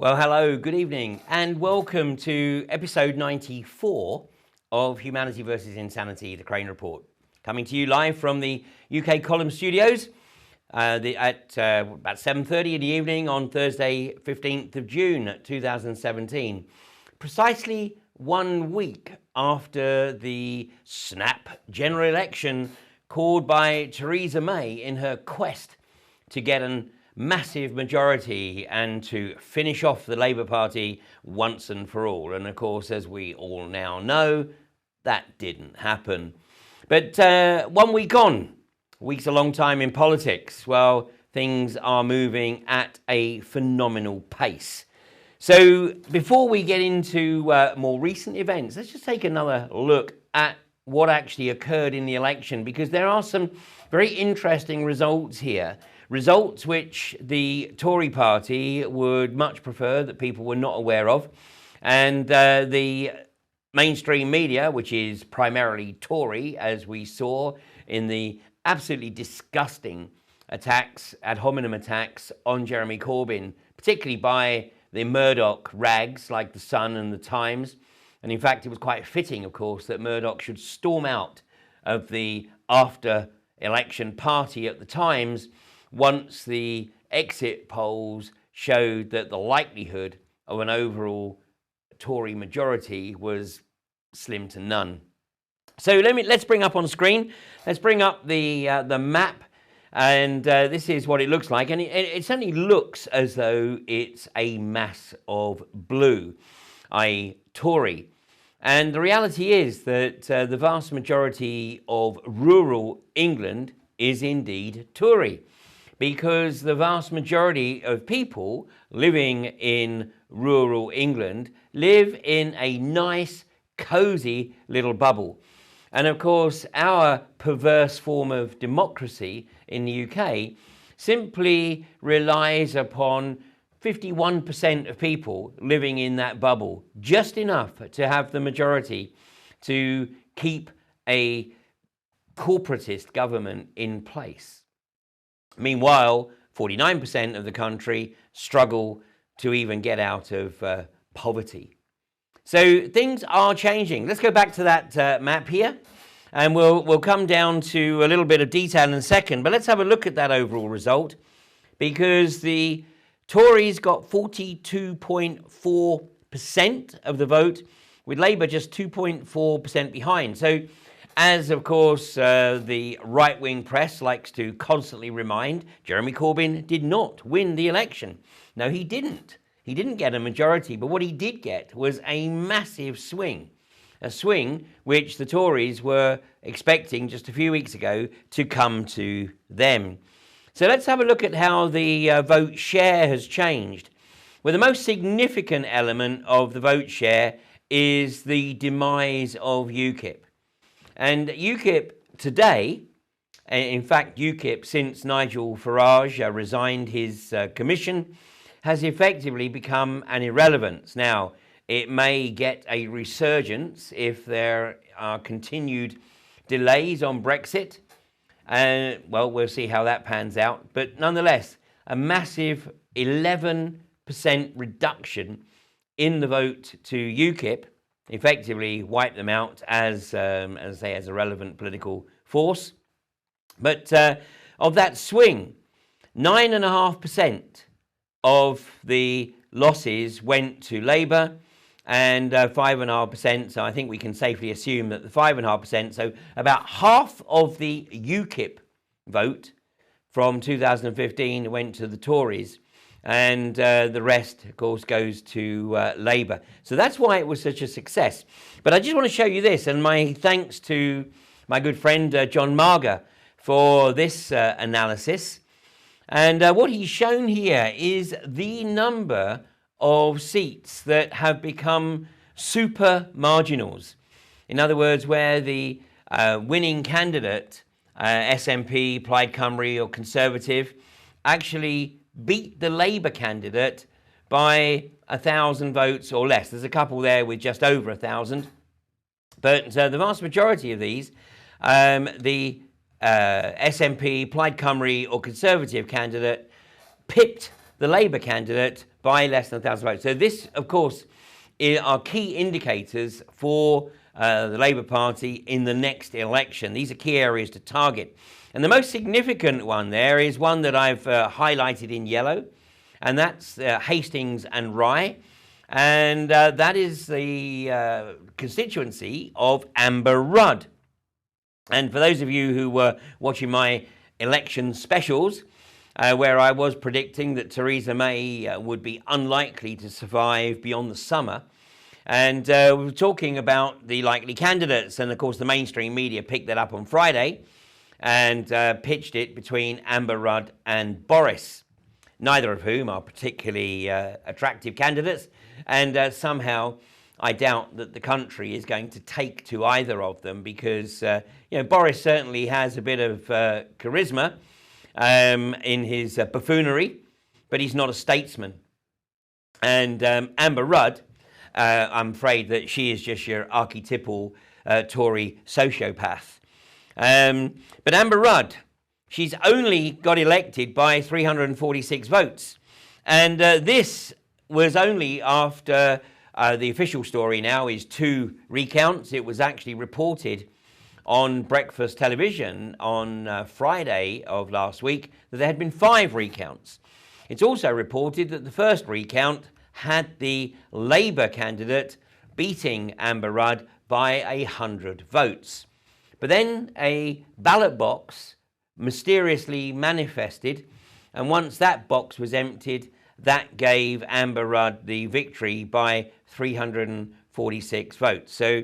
Well, hello, good evening, and welcome to episode 94 of Humanity versus Insanity, the Crane Report. Coming to you live from the UK Column Studios at about 7:30 in the evening on Thursday, 15th of June, 2017. Precisely 1 week after the snap general election called by Theresa May in her quest to get an massive majority and to finish off the Labour Party once and for all. And of course, as we all now know, that didn't happen. But 1 week on, a week's a long time in politics. Well, things are moving at a phenomenal pace. So before we get into more recent events, let's just take another look at what actually occurred in the election, because there are some very interesting results here. Results which the Tory party would much prefer that people were not aware of. And the mainstream media, which is primarily Tory, as we saw in the absolutely disgusting attacks, ad hominem attacks on Jeremy Corbyn, particularly by the Murdoch rags like The Sun and The Times. And in fact, it was quite fitting, of course, that Murdoch should storm out of the after-election party at The Times once the exit polls showed that the likelihood of an overall Tory majority was slim to none. So let's bring up on screen. Let's bring up the map, and this is what it looks like. And it certainly looks as though it's a mass of blue, i.e. Tory. And the reality is that the vast majority of rural England is indeed Tory, because the vast majority of people living in rural England live in a nice, cosy little bubble. And of course, our perverse form of democracy in the UK simply relies upon 51% of people living in that bubble, just enough to have the majority to keep a corporatist government in place. Meanwhile, 49% of the country struggle to even get out of poverty. So things are changing. Let's go back to that map here, and we'll come down to a little bit of detail in a second. But let's have a look at that overall result, because the Tories got 42.4% of the vote, with Labour just 2.4% behind. So as, of course, the right-wing press likes to constantly remind, Jeremy Corbyn did not win the election. No, he didn't. He didn't get a majority, but what he did get was a massive swing. A swing which the Tories were expecting just a few weeks ago to come to them. So let's have a look at how the vote share has changed. Well, the most significant element of the vote share is the demise of UKIP. And UKIP today, in fact UKIP since Nigel Farage resigned his commission, has effectively become an irrelevance. Now, it may get a resurgence if there are continued delays on Brexit. Well, we'll see how that pans out. But nonetheless, a massive 11% reduction in the vote to UKIP effectively wiped them out as a relevant political force. But of that swing, 9.5% of the losses went to Labour, and 5.5%, so I think we can safely assume that the 5.5%, so about half of the UKIP vote from 2015 went to the Tories, and the rest, of course, goes to Labour. So that's why it was such a success. But I just want to show you this, and my thanks to my good friend John Marger for this analysis. And what he's shown here is the number of seats that have become super marginals. In other words, where the winning candidate, SNP, Plaid Cymru or Conservative, actually beat the Labour candidate by 1,000 votes or less. There's a couple there with just over 1,000. But the vast majority of these, the SNP, Plaid Cymru or Conservative candidate pipped the Labour candidate by less than 1,000 votes. So this, of course, are key indicators for the Labour Party in the next election. These are key areas to target. And the most significant one there is one that I've highlighted in yellow, and that's Hastings and Rye. And that is the constituency of Amber Rudd. And for those of you who were watching my election specials, where I was predicting that Theresa May would be unlikely to survive beyond the summer, and we were talking about the likely candidates, and of course the mainstream media picked that up on Friday and pitched it between Amber Rudd and Boris, neither of whom are particularly attractive candidates, and somehow I doubt that the country is going to take to either of them, because Boris certainly has a bit of charisma in his buffoonery, but he's not a statesman. And Amber Rudd, I'm afraid that she is just your archetypal Tory sociopath. But Amber Rudd, she's only got elected by 346 votes. And this was only after the official story now is 2 recounts. It was actually reported on breakfast television on Friday of last week that there had been 5 recounts. It's also reported that the first recount had the Labour candidate beating Amber Rudd by 100 votes. But then a ballot box mysteriously manifested, and once that box was emptied, that gave Amber Rudd the victory by 346 votes. So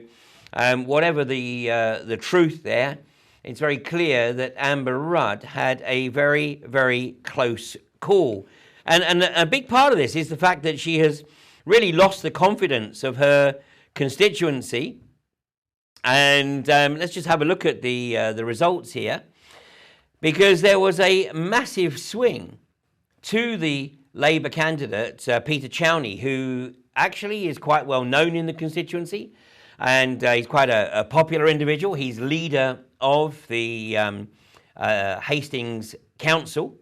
whatever the truth there, it's very clear that Amber Rudd had a very, very close call. And a big part of this is the fact that she has really lost the confidence of her constituency. And let's just have a look at the results here, because there was a massive swing to the Labour candidate, Peter Chowney, who actually is quite well known in the constituency, and he's quite a popular individual. He's leader of the Hastings Council.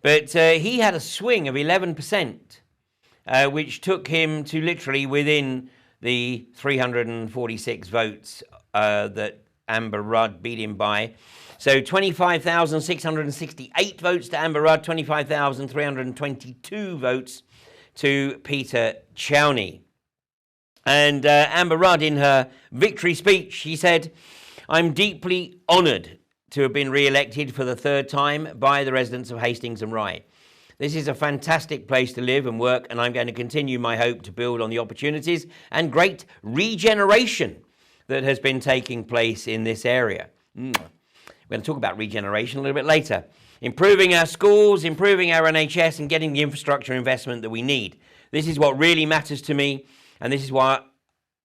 But he had a swing of 11%, which took him to literally within the 346 votes that Amber Rudd beat him by. So 25,668 votes to Amber Rudd, 25,322 votes to Peter Chowney. And Amber Rudd, in her victory speech, she said, "I'm deeply honoured to have been re-elected for the 3rd time by the residents of Hastings and Rye. This is a fantastic place to live and work, and I'm going to continue my hope to build on the opportunities and great regeneration that has been taking place in this area." We're going to talk about regeneration a little bit later. Improving our schools, improving our NHS, and getting the infrastructure investment that we need. This is what really matters to me, and this is what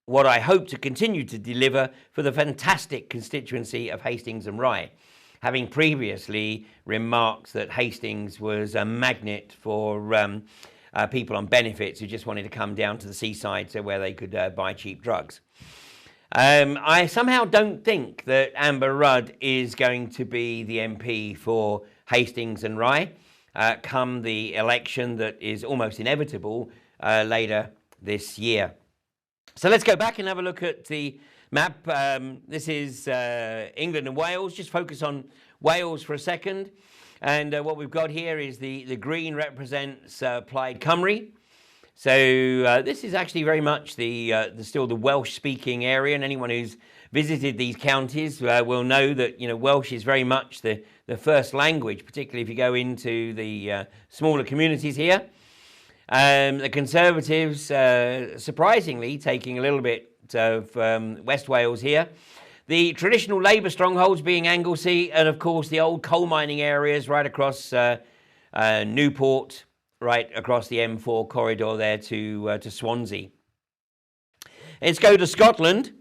I hope to continue to deliver for the fantastic constituency of Hastings and Rye, having previously remarked that Hastings was a magnet for people on benefits who just wanted to come down to the seaside so where they could buy cheap drugs. I somehow don't think that Amber Rudd is going to be the MP for Hastings and Rye come the election that is almost inevitable later this year. So let's go back and have a look at the map. This is England and Wales. Just focus on Wales for a second. And what we've got here is the green represents Plaid Cymru. So this is actually very much still the Welsh-speaking area, and anyone who's visited these counties will know that Welsh is very much the first language, particularly if you go into the smaller communities here. The Conservatives, surprisingly, taking a little bit of West Wales here. The traditional Labour strongholds being Anglesey, and of course the old coal mining areas right across Newport, right across the M4 corridor there to Swansea. Let's go to Scotland.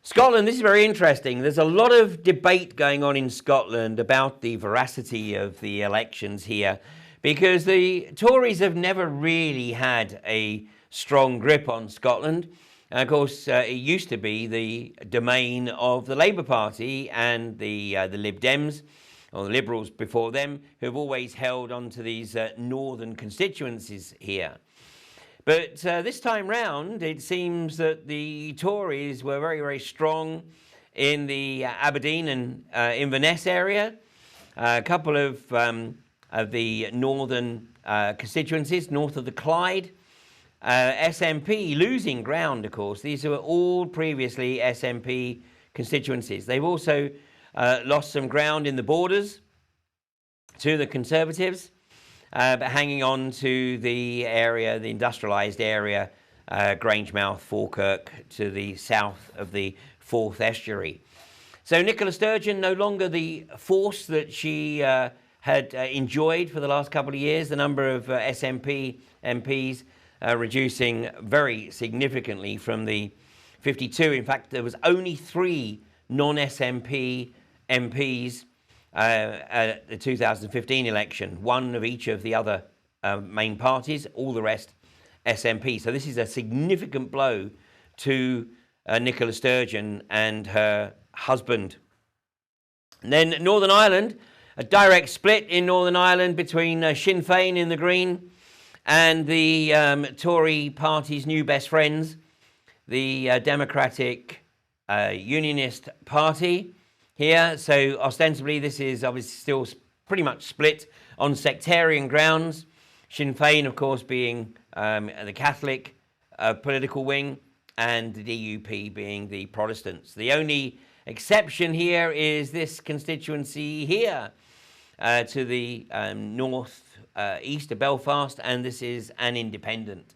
Scotland, this is very interesting. There's a lot of debate going on in Scotland about the veracity of the elections here, because the Tories have never really had a strong grip on Scotland. And of course, it used to be the domain of the Labour Party and the Lib Dems, or the Liberals before them, who have always held on to these northern constituencies here. But this time round, it seems that the Tories were very, very strong in the Aberdeen and Inverness area. A couple of the northern constituencies, north of the Clyde. SNP losing ground, of course. These were all previously SNP constituencies. They've also lost some ground in the borders to the Conservatives, but hanging on to the area, the industrialised area, Grangemouth, Falkirk, to the south of the Forth Estuary. So Nicola Sturgeon, no longer the force that she had enjoyed for the last couple of years. The number of SNP MPs reducing very significantly from the 52. In fact, there was only 3 non-SNP MPs at the 2015 election, one of each of the other main parties, all the rest SNP. So this is a significant blow to Nicola Sturgeon and her husband. And then Northern Ireland, a direct split in Northern Ireland between Sinn Féin in the Green and the Tory party's new best friends, the Democratic Unionist Party here. So ostensibly this is obviously still pretty much split on sectarian grounds. Sinn Féin, of course, being the Catholic political wing, and the DUP being the Protestants. The only exception here is this constituency here to the north east of Belfast, and this is an independent.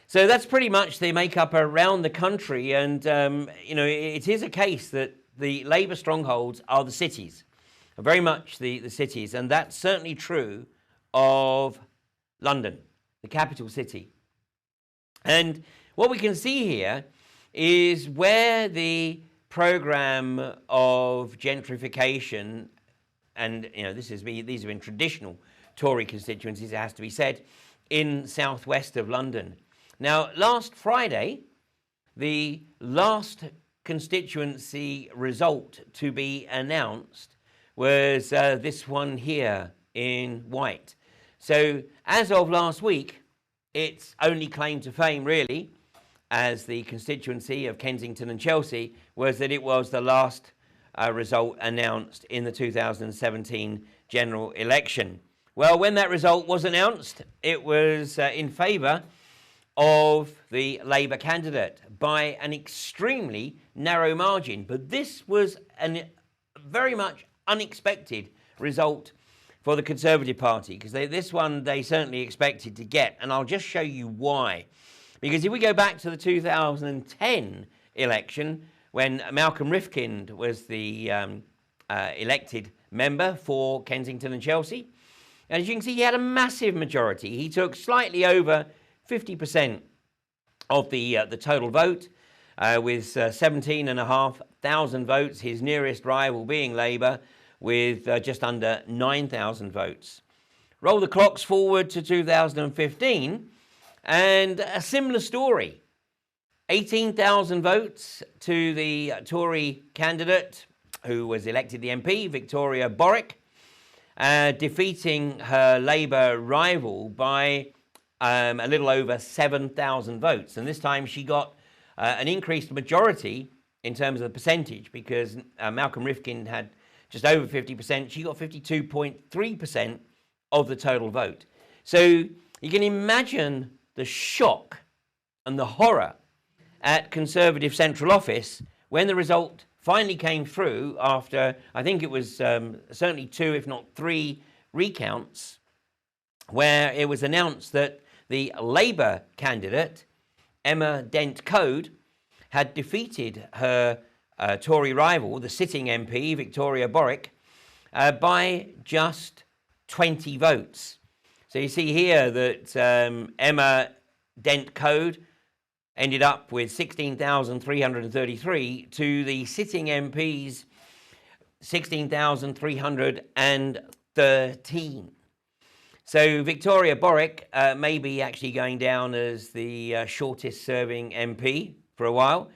So that's pretty much the makeup around the country, and it is a case that the Labour strongholds are the cities, very much the cities, and that's certainly true of London, the capital city. And what we can see here is where the program of gentrification, and these have been traditional Tory constituencies, it has to be said, in southwest of London. Now, last Friday, the last constituency result to be announced was this one here in white. So, as of last week, its only claim to fame, really, as the constituency of Kensington and Chelsea, was that it was the last result announced in the 2017 general election. Well, when that result was announced, it was in favour of the Labour candidate by an extremely narrow margin. But this was a very much unexpected result for the Conservative Party, because this one they certainly expected to get, and I'll just show you why. Because if we go back to the 2010 election, when Malcolm Rifkind was the elected member for Kensington and Chelsea, as you can see, he had a massive majority. He took slightly over 50% of the total vote, with 17,500 votes, his nearest rival being Labour, with just under 9,000 votes. Roll the clocks forward to 2015, and a similar story. 18,000 votes to the Tory candidate, who was elected the MP, Victoria Borwick, defeating her Labour rival by a little over 7,000 votes. And this time she got an increased majority in terms of the percentage, because Malcolm Rifkind had just over 50%. She got 52.3% of the total vote. So you can imagine the shock and the horror at Conservative Central Office when the result finally came through after, I think it was certainly 2, if not 3 recounts, where it was announced that the Labour candidate, Emma Dent Coad, had defeated her Tory rival, the sitting MP, Victoria Borwick, by just 20 votes. So you see here that Emma Dent Coad ended up with 16,333 to the sitting MP's 16,313. So Victoria Borwick may be actually going down as the shortest serving MP for a while,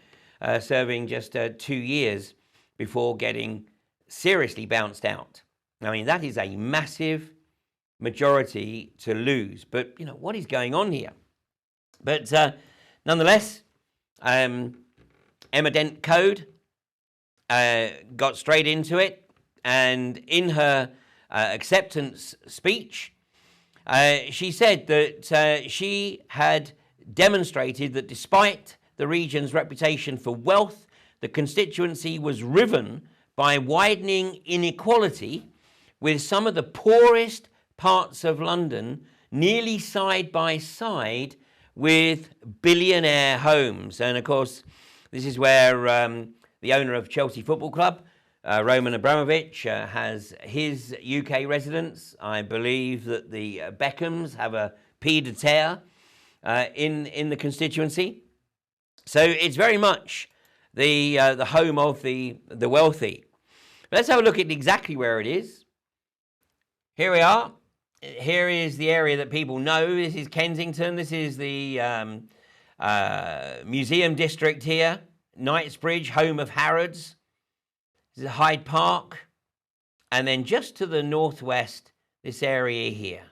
serving just 2 years before getting seriously bounced out I mean, that is a massive majority to lose. But, what is going on here? But nonetheless, Emma Dent Coad got straight into it. And in her acceptance speech, she said that she had demonstrated that despite the region's reputation for wealth, the constituency was riven by widening inequality, with some of the poorest parts of London nearly side by side with billionaire homes. And of course, this is where the owner of Chelsea Football Club, Roman Abramovich, has his UK residence. I believe that the Beckhams have a pied-à-terre in the constituency. So it's very much the home of the wealthy. Let's have a look at exactly where it is. Here we are. Here is the area that people know. This is Kensington. This is the museum district here. Knightsbridge, home of Harrods. This is Hyde Park. And then just to the northwest, this area here.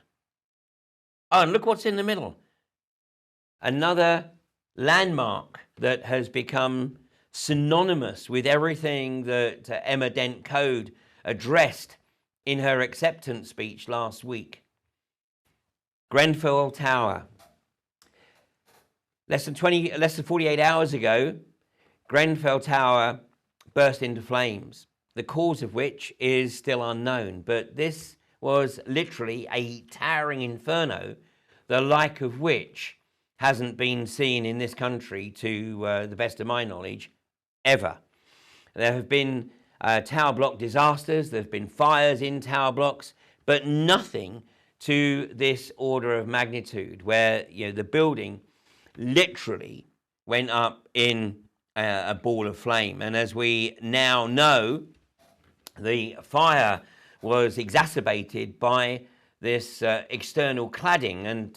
Oh, and look what's in the middle. Another landmark that has become synonymous with everything that Emma Dent Coad addressed in her acceptance speech last week. Grenfell Tower. Less than 48 hours ago, Grenfell Tower burst into flames, the cause of which is still unknown. But this was literally a towering inferno, the like of which hasn't been seen in this country, to the best of my knowledge, ever. There have been tower block disasters, there have been fires in tower blocks, but nothing to this order of magnitude, where the building literally went up in a ball of flame. And as we now know, the fire was exacerbated by this external cladding. And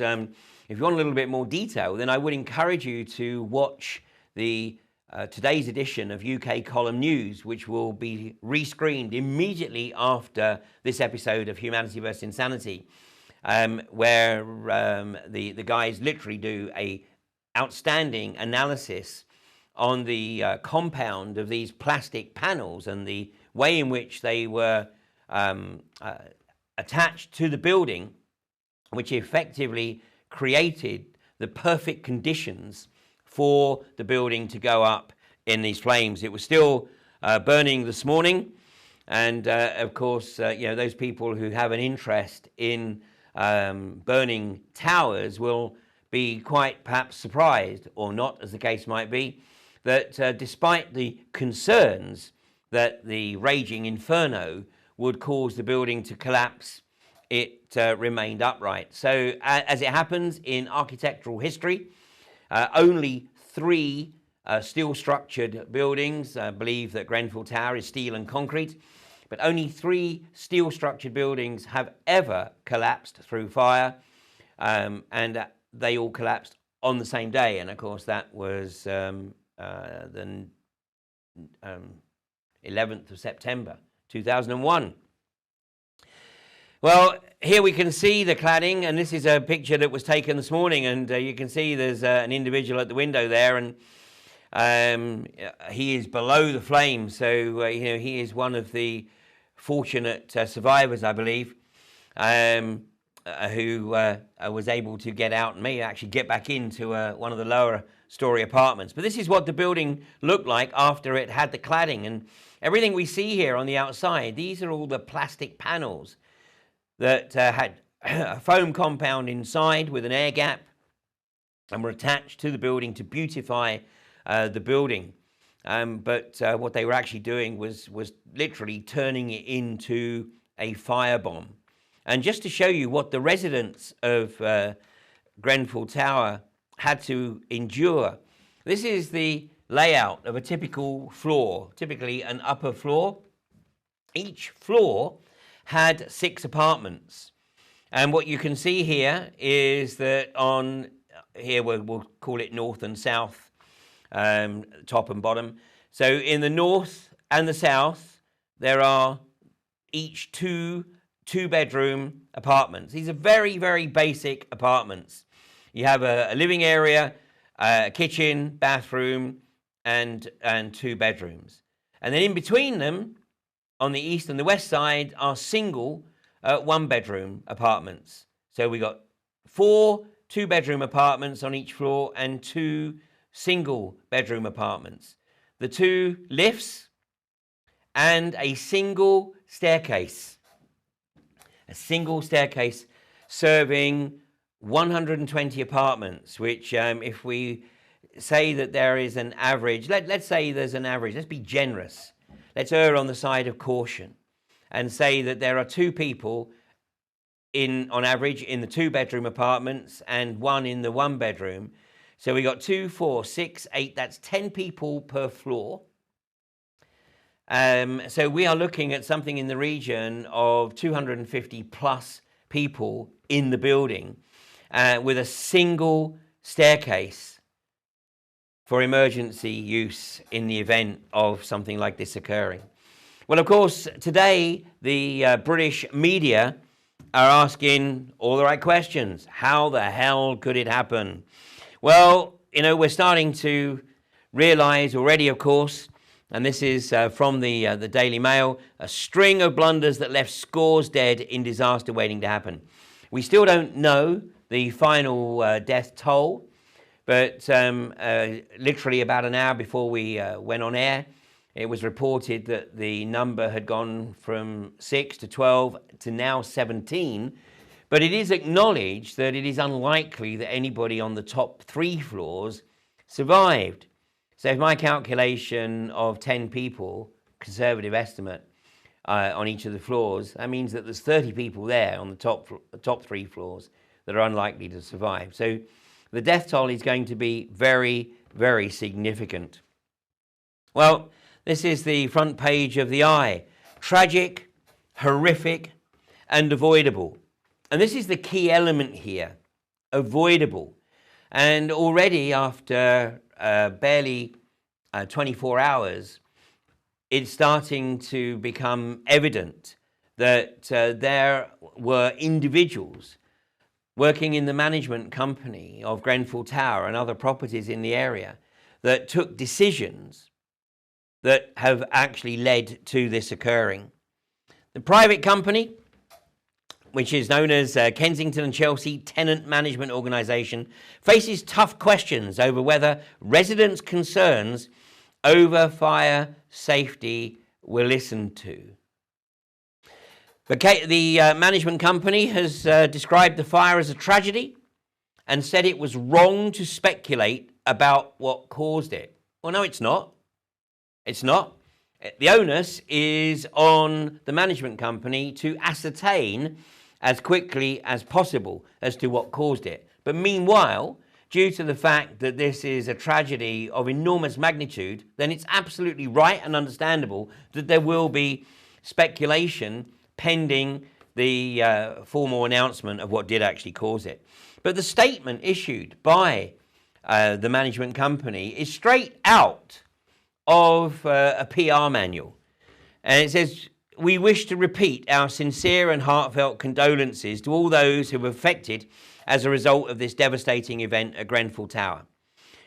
if you want a little bit more detail, then I would encourage you to watch the today's edition of UK Column News, which will be rescreened immediately after this episode of Humanity vs Insanity, where the guys literally do a outstanding analysis on the compound of these plastic panels and the way in which they were attached to the building, which effectively created the perfect conditions for the building to go up in these flames. It was still burning this morning, and of course, those people who have an interest in burning towers will be quite perhaps surprised, or not, as the case might be, that despite the concerns that the raging inferno would cause the building to collapse, it remained upright. So as it happens in architectural history, only 3 steel-structured buildings, I believe that Grenfell Tower is steel and concrete, but only 3 steel-structured buildings have ever collapsed through fire, and they all collapsed on the same day. And of course, that was the 11th of September 2001. Well, here we can see the cladding, and this is a picture that was taken this morning, and you can see there's an individual at the window there, and he is below the flames, so he is one of the fortunate survivors, I believe, who was able to get out and may actually get back into one of the lower story apartments. But this is what the building looked like after it had the cladding, and everything we see here on the outside, these are all the plastic panels that had a foam compound inside with an air gap and were attached to the building to beautify the building. But what they were actually doing was literally turning it into a firebomb. And just to show you what the residents of Grenfell Tower had to endure, this is the layout of a typical floor, typically an upper floor. Each floor had 6 apartments. And what you can see here is that on here, we'll call it north and south, top and bottom. So in the north and the south, there are each two-bedroom apartments. These are very, very basic apartments. You have a living area, a kitchen, bathroom, and 2 bedrooms. And then in between them, on the east and the west side, are single 1-bedroom apartments. So we got 4 2-bedroom apartments on each floor and 2 single-bedroom apartments. The 2 lifts and a single staircase. A single staircase serving 120 apartments, which if we say that there is an average, let's say there's an average, let's be generous. Let's err on the side of caution and say that there are 2 people on average in the 2-bedroom apartments and 1 in the 1-bedroom. So we got 2, 4, 6, 8, that's 10 people per floor. So we are looking at something in the region of 250 plus people in the building with a single staircase for emergency use in the event of something like this occurring. Well, of course, today the British media are asking all the right questions. How the hell could it happen? Well, we're starting to realize already, of course, and this is from the Daily Mail, a string of blunders that left scores dead in disaster waiting to happen. We still don't know the final death toll, but literally about an hour before we went on air, it was reported that the number had gone from 6 to 12 to now 17. But it is acknowledged that it is unlikely that anybody on the top 3 floors survived. So if my calculation of 10 people, conservative estimate, on each of the floors, that means that there's 30 people there on the top 3 floors that are unlikely to survive. So the death toll is going to be very, very significant. Well, this is the front page of the Eye. Tragic, horrific, and avoidable. And this is the key element here, avoidable. And already after barely 24 hours, it's starting to become evident that there were individuals working in the management company of Grenfell Tower and other properties in the area that took decisions that have actually led to this occurring. The private company, which is known as Kensington Chelsea Tenant Management Organisation, faces tough questions over whether residents' concerns over fire safety were listened to. The management company has described the fire as a tragedy and said it was wrong to speculate about what caused it. Well, no, it's not. It's not. The onus is on the management company to ascertain as quickly as possible as to what caused it. But meanwhile, due to the fact that this is a tragedy of enormous magnitude, then it's absolutely right and understandable that there will be speculation pending the formal announcement of what did actually cause it. But the statement issued by the management company is straight out of a PR manual. And it says, "We wish to repeat our sincere and heartfelt condolences to all those who were affected as a result of this devastating event at Grenfell Tower.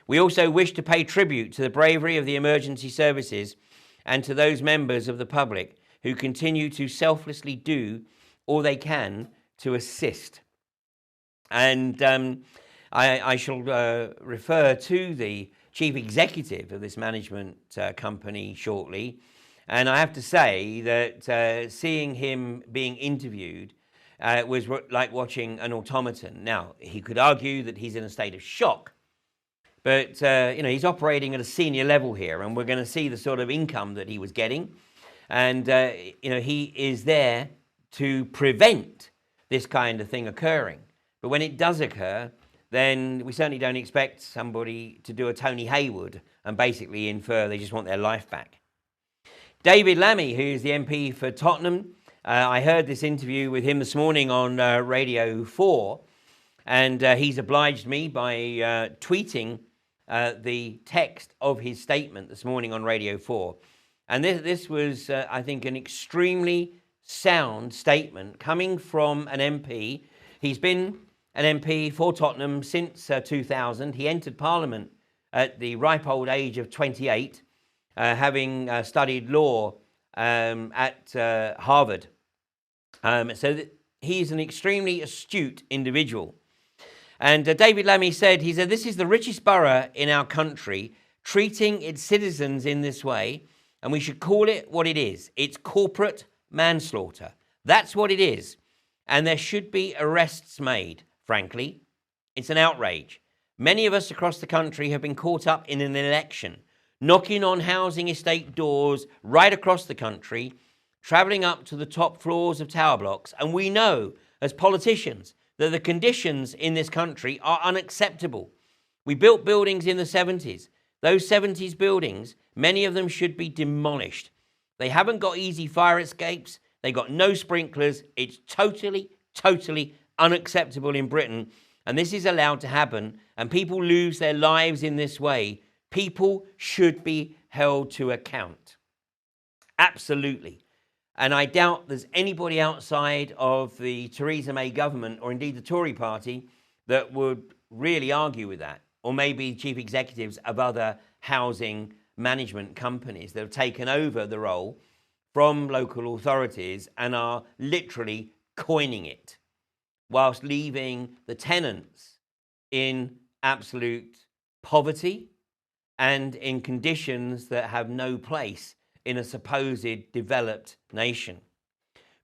We also wish to pay tribute to the bravery of the emergency services and to those members of the public who continue to selflessly do all they can to assist." And I shall refer to the chief executive of this management company shortly. And I have to say that seeing him being interviewed was like watching an automaton. Now, he could argue that he's in a state of shock, but he's operating at a senior level here, and we're going to see the sort of income that he was getting. And he is there to prevent this kind of thing occurring. But when it does occur, then we certainly don't expect somebody to do a Tony Hayward and basically infer they just want their life back. David Lammy, who's the MP for Tottenham, I heard this interview with him this morning on Radio 4, and he's obliged me by tweeting the text of his statement this morning on Radio 4. And this was, I think, an extremely sound statement coming from an MP. He's been an MP for Tottenham since 2000. He entered Parliament at the ripe old age of 28, having studied law at Harvard. So he's an extremely astute individual. And David Lammy said, this is the richest borough in our country, treating its citizens in this way, and we should call it what it is. It's corporate manslaughter. That's what it is. And there should be arrests made, frankly. It's an outrage. Many of us across the country have been caught up in an election, knocking on housing estate doors right across the country, travelling up to the top floors of tower blocks. And we know, as politicians, that the conditions in this country are unacceptable. We built buildings in the 70s. Those 70s buildings, many of them should be demolished. They haven't got easy fire escapes. They got no sprinklers. It's totally, totally unacceptable in Britain. And this is allowed to happen. And people lose their lives in this way. People should be held to account. Absolutely. And I doubt there's anybody outside of the Theresa May government, or indeed the Tory party, that would really argue with that. Or maybe chief executives of other housing management companies that have taken over the role from local authorities and are literally coining it, whilst leaving the tenants in absolute poverty and in conditions that have no place in a supposed developed nation.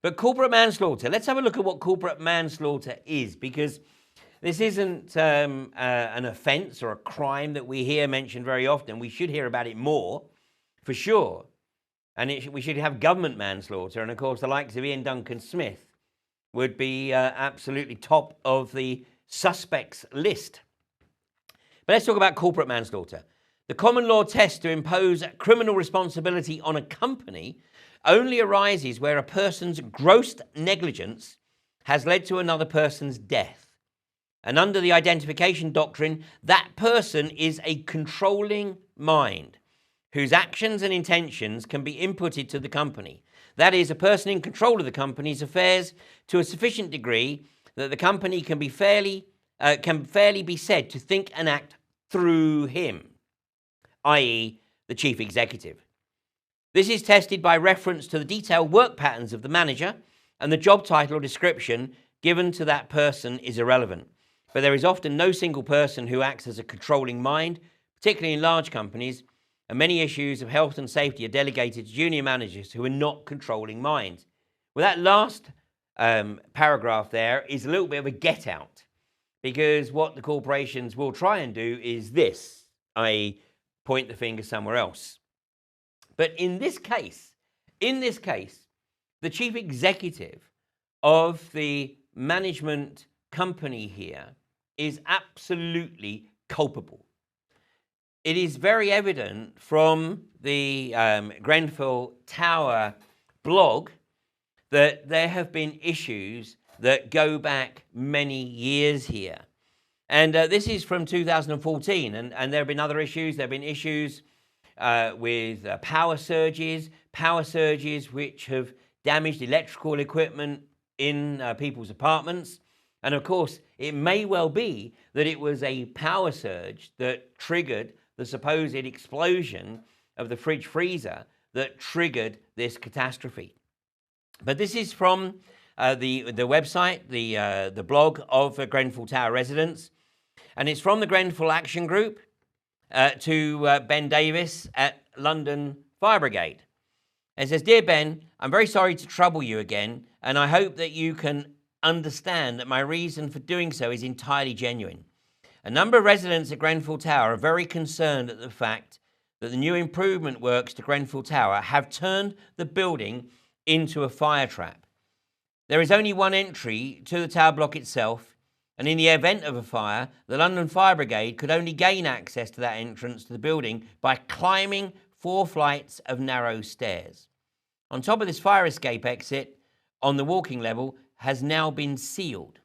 But corporate manslaughter, let's have a look at what corporate manslaughter is, because this isn't an offence or a crime that we hear mentioned very often. We should hear about it more, for sure. And we should have government manslaughter. And of course, the likes of Ian Duncan Smith would be absolutely top of the suspects list. But let's talk about corporate manslaughter. The common law test to impose criminal responsibility on a company only arises where a person's gross negligence has led to another person's death. And under the identification doctrine, that person is a controlling mind whose actions and intentions can be inputted to the company. That is, a person in control of the company's affairs to a sufficient degree that the company can fairly be said to think and act through him, i.e. the chief executive. This is tested by reference to the detailed work patterns of the manager, and the job title or description given to that person is irrelevant. But there is often no single person who acts as a controlling mind, particularly in large companies, and many issues of health and safety are delegated to junior managers who are not controlling minds. Well, that last paragraph there is a little bit of a get out, because what the corporations will try and do is this, i.e. point the finger somewhere else. But in this case, the chief executive of the management company here is absolutely culpable. It is very evident from the Grenfell Tower blog that there have been issues that go back many years here. And this is from 2014, and there have been other issues. There have been issues with power surges which have damaged electrical equipment in people's apartments. And of course, it may well be that it was a power surge that triggered the supposed explosion of the fridge freezer that triggered this catastrophe. But this is from the website, the blog of Grenfell Tower residents. And it's from the Grenfell Action Group to Ben Davis at London Fire Brigade. It says, "Dear Ben, I'm very sorry to trouble you again, and I hope that you can understand that my reason for doing so is entirely genuine. A number of residents at Grenfell Tower are very concerned at the fact that the new improvement works to Grenfell Tower have turned the building into a fire trap. There is only one entry to the tower block itself, and in the event of a fire, the London Fire Brigade could only gain access to that entrance to the building by climbing 4 flights of narrow stairs. On top of this fire escape exit on the walking level has now been sealed.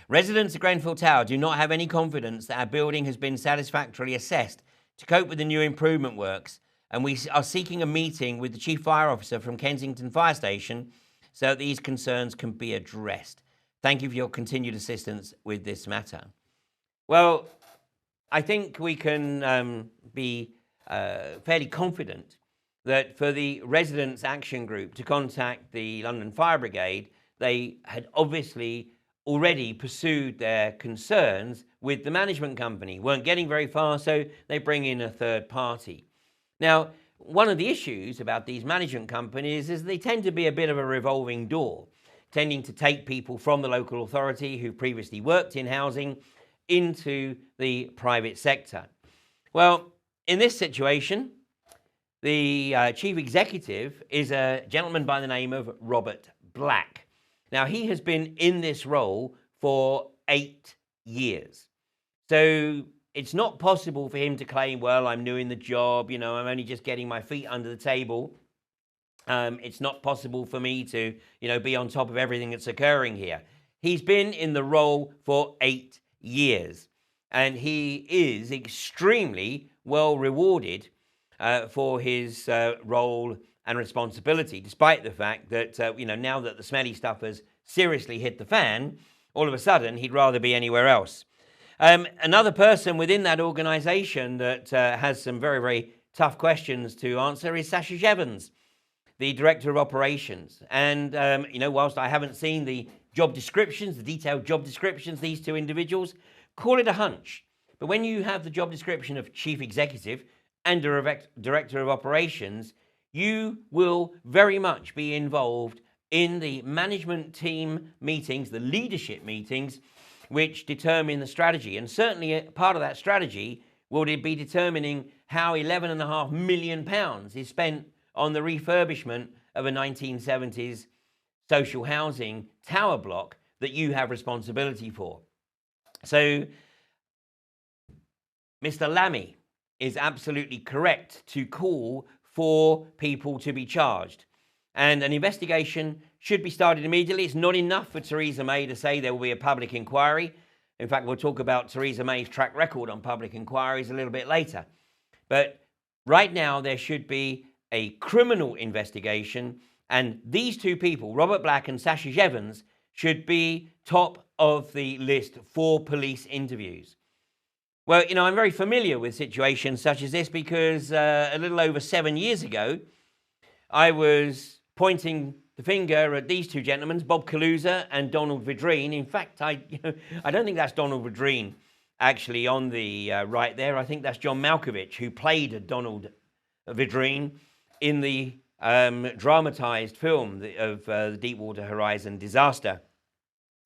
Residents of Grenfell Tower do not have any confidence that our building has been satisfactorily assessed to cope with the new improvement works, and we are seeking a meeting with the Chief Fire Officer from Kensington Fire Station so that these concerns can be addressed. Thank you for your continued assistance with this matter. Well, I think we can be fairly confident that for the Residents Action Group to contact the London Fire Brigade, they had obviously already pursued their concerns with the management company. Weren't getting very far, so they bring in a third party. Now, one of the issues about these management companies is they tend to be a bit of a revolving door, tending to take people from the local authority who previously worked in housing into the private sector. Well, in this situation, the chief executive is a gentleman by the name of Robert Black. Now, he has been in this role for 8 years. So it's not possible for him to claim, well, I'm new in the job, I'm only just getting my feet under the table. It's not possible for me to, be on top of everything that's occurring here. He's been in the role for 8 years, and he is extremely well rewarded for his role and responsibility, despite the fact that, now that the smelly stuff has seriously hit the fan, all of a sudden he'd rather be anywhere else. Another person within that organisation that has some very, very tough questions to answer is Sasha Evans, the Director of Operations. And, whilst I haven't seen the job descriptions, the detailed job descriptions, these two individuals, call it a hunch. But when you have the job description of Chief Executive and Director of Operations, you will very much be involved in the management team meetings, the leadership meetings, which determine the strategy. And certainly part of that strategy will be determining how £11.5 million is spent on the refurbishment of a 1970s social housing tower block that you have responsibility for. So Mr. Lammy is absolutely correct to call for people to be charged. And an investigation should be started immediately. It's not enough for Theresa May to say there will be a public inquiry. In fact, we'll talk about Theresa May's track record on public inquiries a little bit later. But right now, there should be a criminal investigation. And these two people, Robert Black and Sasha Evans, should be top of the list for police interviews. Well, I'm very familiar with situations such as this because a little over 7 years ago, I was pointing the finger at these two gentlemen, Bob Kaluza and Donald Vidrine. In fact, I don't think that's Donald Vidrine actually on the right there. I think that's John Malkovich, who played Donald Vidrine in the dramatized film of the Deepwater Horizon disaster.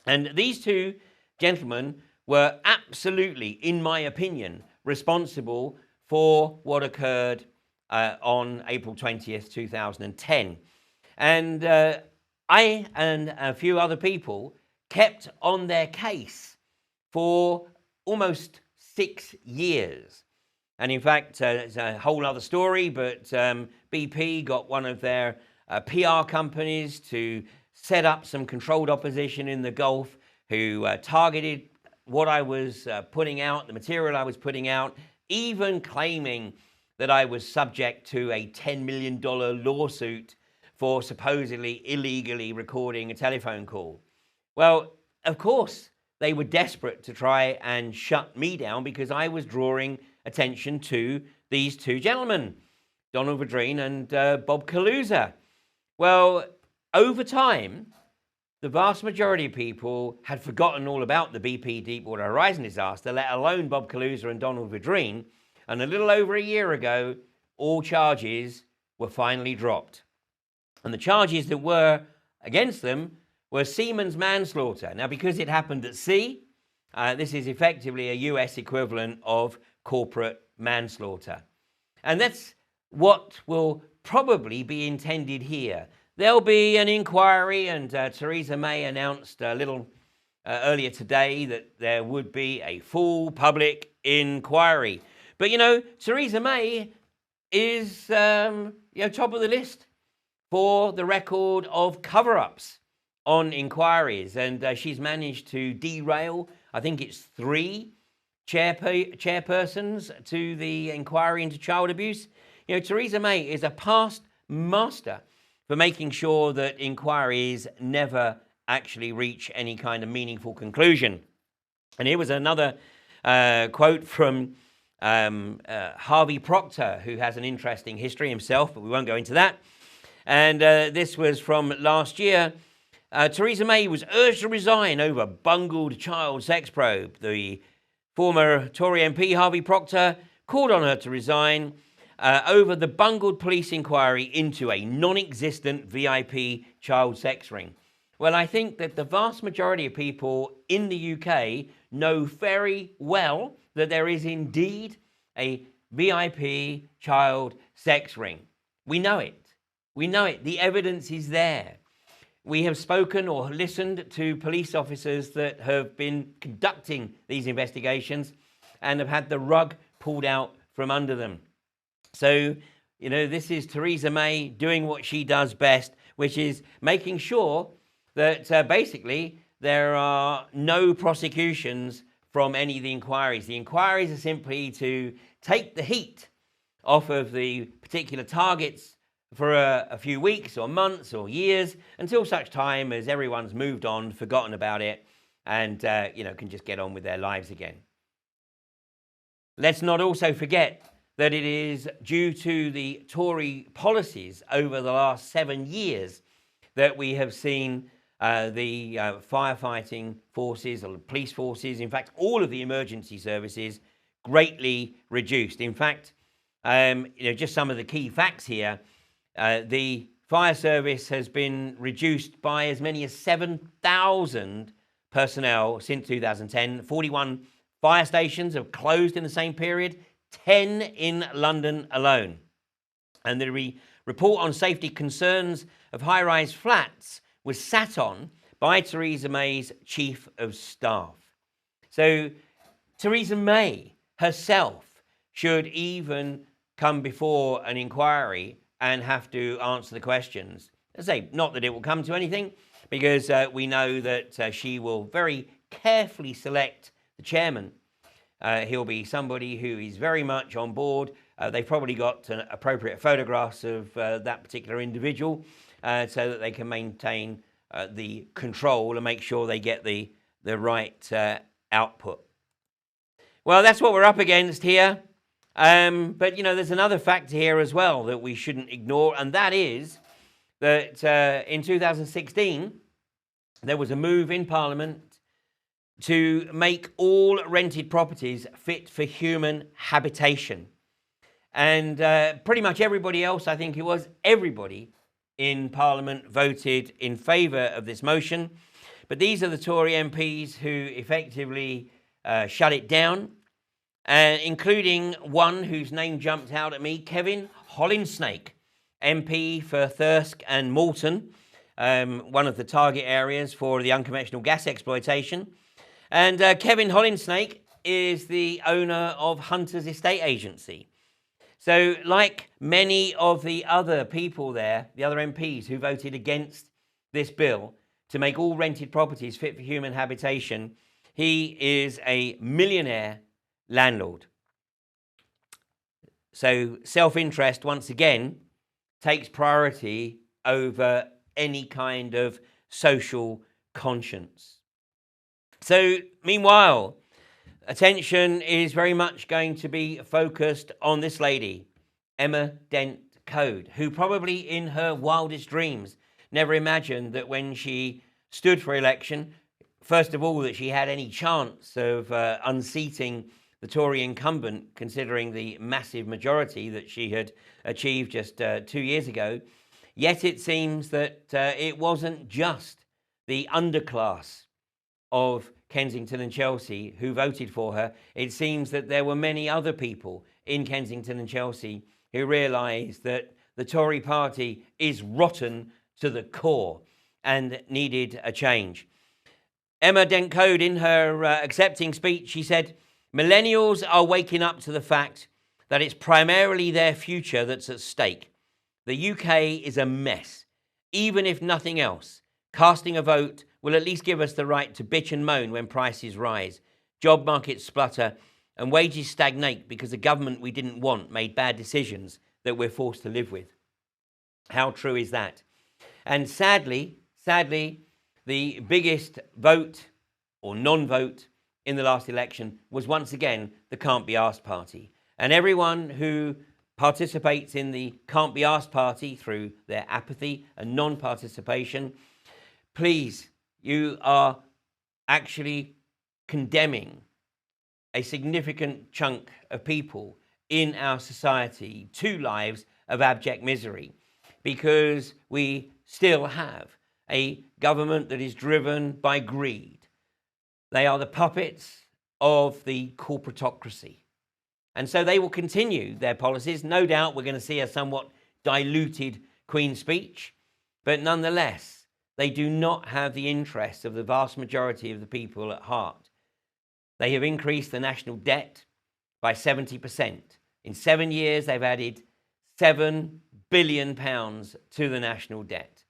And these two gentlemen were absolutely, in my opinion, responsible for what occurred on April 20th, 2010. And I and a few other people kept on their case for almost 6 years. And in fact, it's a whole other story, but BP got one of their PR companies to set up some controlled opposition in the Gulf who targeted what I was putting out, the material I was putting out, even claiming that I was subject to a $10 million lawsuit for supposedly illegally recording a telephone call. Well, of course, they were desperate to try and shut me down because I was drawing attention to these two gentlemen, Donald Vidrine and Bob Kaluza. Well, over time, the vast majority of people had forgotten all about the BP Deepwater Horizon disaster, let alone Bob Kaluza and Donald Vidrine. And a little over a year ago, all charges were finally dropped. And the charges that were against them were seaman's manslaughter. Now, because it happened at sea, this is effectively a US equivalent of corporate manslaughter. And that's what will probably be intended here. There'll be an inquiry, and Theresa May announced a little earlier today that there would be a full public inquiry. But, Theresa May is, top of the list for the record of cover-ups on inquiries. And she's managed to derail, I think it's 3 chairpersons to the inquiry into child abuse. You know, Theresa May is a past master for making sure that inquiries never actually reach any kind of meaningful conclusion. And here was another quote from Harvey Proctor, who has an interesting history himself, but we won't go into that. And this was from last year. Theresa May was urged to resign over bungled child sex probe. The former Tory MP, Harvey Proctor, called on her to resign over the bungled police inquiry into a non-existent VIP child sex ring. Well, I think that the vast majority of people in the UK know very well that there is indeed a VIP child sex ring. We know it. We know it. The evidence is there. We have spoken or listened to police officers that have been conducting these investigations and have had the rug pulled out from under them. So, you know, this is Theresa May doing what she does best, which is making sure that basically there are no prosecutions from any of the inquiries. The inquiries are simply to take the heat off of the particular targets for a few weeks or months or years, until such time as everyone's moved on, forgotten about it, and you know, can just get on with their lives again. Let's not also forget that it is due to the Tory policies over the last 7 years that we have seen the firefighting forces or police forces, in fact, all of the emergency services, greatly reduced. In fact, you know, just some of the key facts here. The fire service has been reduced by as many as 7,000 personnel since 2010. 41 fire stations have closed in the same period, 10 in London alone. And the report on safety concerns of high-rise flats was sat on by Theresa May's Chief of Staff. So Theresa May herself should even come before an inquiry and have to answer the questions. I say, not that it will come to anything, because we know that she will very carefully select the chairman. He'll be somebody who is very much on board. They've probably got appropriate photographs of that particular individual so that they can maintain the control and make sure they get the right output. Well, that's what we're up against here. But, you know, there's another factor here as well that we shouldn't ignore, and that is that in 2016, there was a move in Parliament to make all rented properties fit for human habitation. And pretty much everybody else, I think it was, everybody in Parliament voted in favour of this motion. But these are the Tory MPs who effectively shut it down, including one whose name jumped out at me, Kevin Hollinsnake, MP for Thirsk and Moulton, one of the target areas for the unconventional gas exploitation. And Kevin Hollinsnake is the owner of Hunter's Estate Agency. So like many of the other people there, the other MPs who voted against this bill to make all rented properties fit for human habitation, he is a millionaire landlord. So self-interest, once again, takes priority over any kind of social conscience. So meanwhile, attention is very much going to be focused on this lady, Emma Dent Coad, who probably in her wildest dreams never imagined that when she stood for election, first of all, that she had any chance of unseating the Tory incumbent, considering the massive majority that she had achieved just 2 years ago. Yet it seems that it wasn't just the underclass of Kensington and Chelsea who voted for her. It seems that there were many other people in Kensington and Chelsea who realised that the Tory party is rotten to the core and needed a change. Emma Dent Coad, in her accepting speech, she said, "Millennials are waking up to the fact that it's primarily their future that's at stake. The UK is a mess. Even if nothing else, casting a vote will at least give us the right to bitch and moan when prices rise, job markets splutter, and wages stagnate because the government we didn't want made bad decisions that we're forced to live with. How true is that? And sadly, the biggest vote or non-vote in the last election was once again the Can't Be Asked Party. And everyone who participates in the Can't Be Asked Party through their apathy and non-participation, please, you are actually condemning a significant chunk of people in our society to lives of abject misery, because we still have a government that is driven by greed. They are the puppets of the corporatocracy. And so they will continue their policies. No doubt we're going to see a somewhat diluted Queen's speech, but nonetheless, they do not have the interests of the vast majority of the people at heart. They have increased the national debt by 70%. In 7 years, they've added £7 billion to the national debt,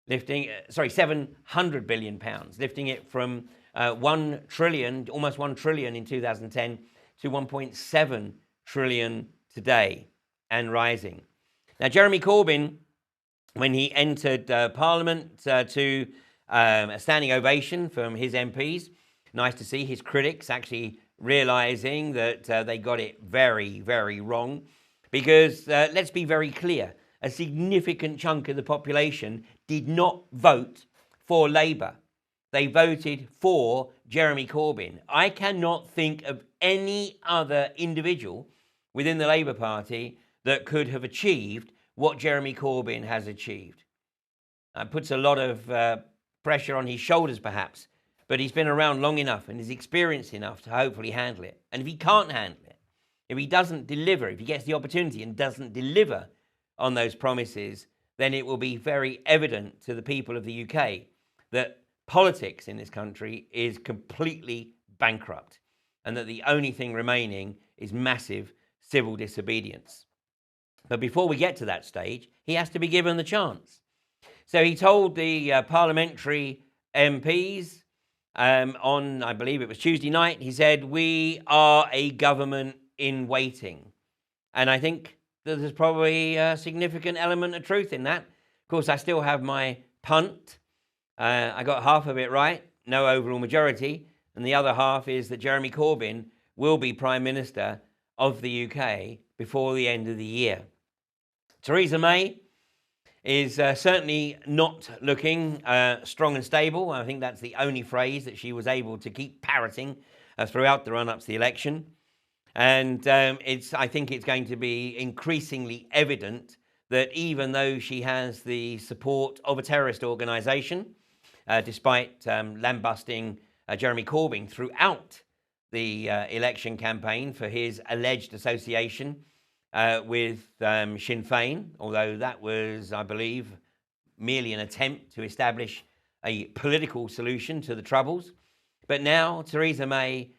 £700 billion, lifting it from 1 trillion, almost 1 trillion in 2010 to 1.7 trillion today and rising. Now, Jeremy Corbyn, when he entered Parliament to a standing ovation from his MPs, nice to see his critics actually realising that they got it very, very wrong. Because let's be very clear, a significant chunk of the population did not vote for Labour. They voted for Jeremy Corbyn. I cannot think of any other individual within the Labour Party that could have achieved what Jeremy Corbyn has achieved. It puts a lot of pressure on his shoulders, perhaps, but he's been around long enough and is experienced enough to hopefully handle it. And if he can't handle it, if he doesn't deliver, if he gets the opportunity and doesn't deliver on those promises, then it will be very evident to the people of the UK that politics in this country is completely bankrupt and that the only thing remaining is massive civil disobedience. But before we get to that stage, he has to be given the chance. So he told the parliamentary MPs on, I believe it was Tuesday night, he said, "We are a government in waiting." And I think that there's probably a significant element of truth in that. Of course, I still have my punt. I got half of it right, no overall majority. And the other half is that Jeremy Corbyn will be Prime Minister of the UK before the end of the year. Theresa May is certainly not looking strong and stable. I think that's the only phrase that she was able to keep parroting throughout the run-up to the election. And I think it's going to be increasingly evident that even though she has the support of a terrorist organisation, despite lambasting Jeremy Corbyn throughout the election campaign for his alleged association with Sinn Féin, although that was, I believe, merely an attempt to establish a political solution to the Troubles. But now Theresa May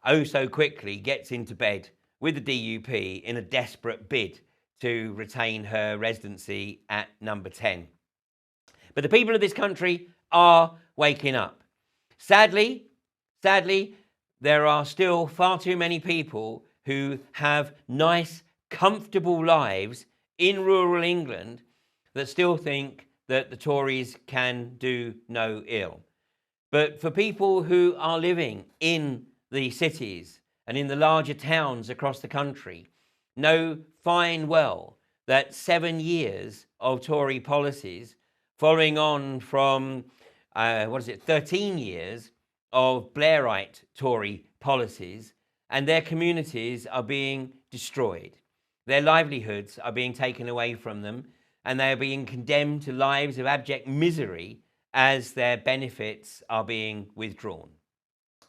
oh so quickly gets into bed with the DUP in a desperate bid to retain her residency at number 10. But the people of this country are waking up. Sadly, there are still far too many people who have nice, comfortable lives in rural England that still think that the Tories can do no ill. But for people who are living in the cities and in the larger towns across the country know fine well that 7 years of Tory policies following on from 13 years of Blairite Tory policies, and their communities are being destroyed. Their livelihoods are being taken away from them, and they are being condemned to lives of abject misery as their benefits are being withdrawn.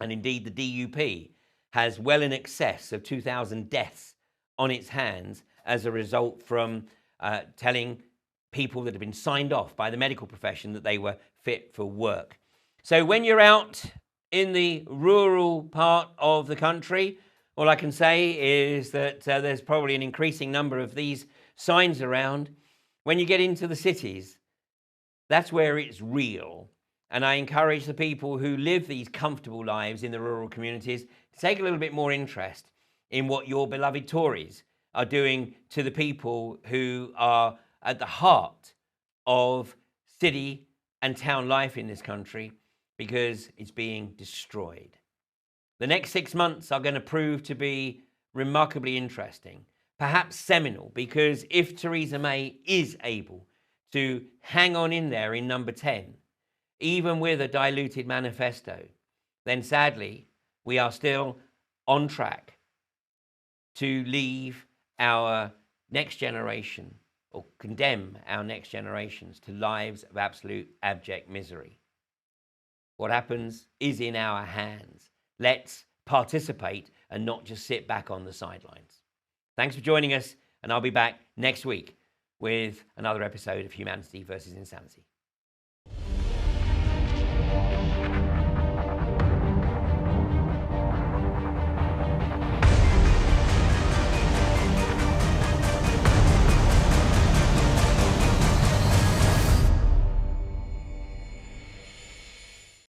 And indeed, the DUP has well in excess of 2,000 deaths on its hands as a result from telling people that have been signed off by the medical profession that they were fit for work. So when you're out in the rural part of the country, all I can say is that there's probably an increasing number of these signs around. When you get into the cities, that's where it's real. And I encourage the people who live these comfortable lives in the rural communities to take a little bit more interest in what your beloved Tories are doing to the people who are at the heart of city and town life in this country, because it's being destroyed. The next 6 months are going to prove to be remarkably interesting, perhaps seminal, because if Theresa May is able to hang on in there in number 10, even with a diluted manifesto, then sadly, we are still on track to leave our next generation, or condemn our next generations to lives of absolute abject misery. What happens is in our hands. Let's participate and not just sit back on the sidelines. Thanks for joining us, and I'll be back next week with another episode of Humanity versus Insanity.